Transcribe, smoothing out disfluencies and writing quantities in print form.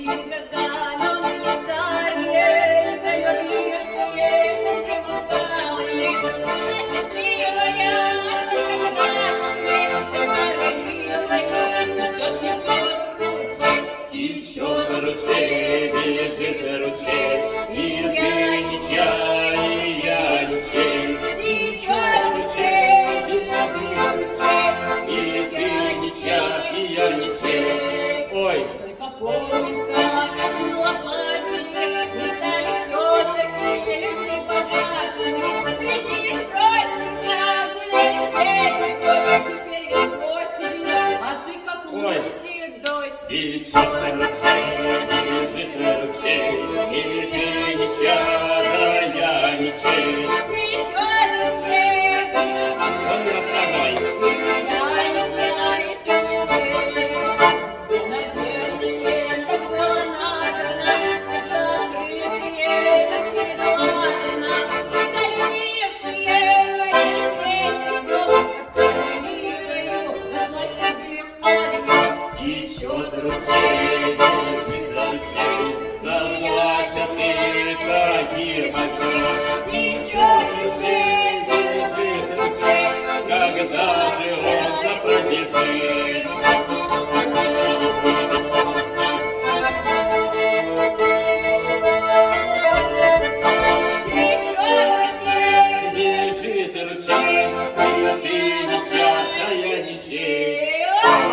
года, но мы не старые, недолюбившие, сидим усталые. Весна счастливая, сколько красной, старые, течет ручей, бежит ручей, и я ничья, и я ничей. Течет ручей, бежит ручей, и я ничья, и я ничей. Ой, столько помнится, как мы лопатили, мы стали все-таки людьми богатыми. Рядились простенько, гуляли все, теперь я осенью, а ты как лунь седой. Течет ручей, бежит ручей, и ты ничья, да я ничей. Течет ручей, бежит ручей, и я ничья, и ты ничей. Наверное, как было надобно, сердца открытые, так передладно. Недолюбившие, горели крестичок, под старою зажгла себе огонь. Течет ручей, бежит ручей, зажглась ты таким огнем. Течет ручей, бежит ручей, когда же он побежит?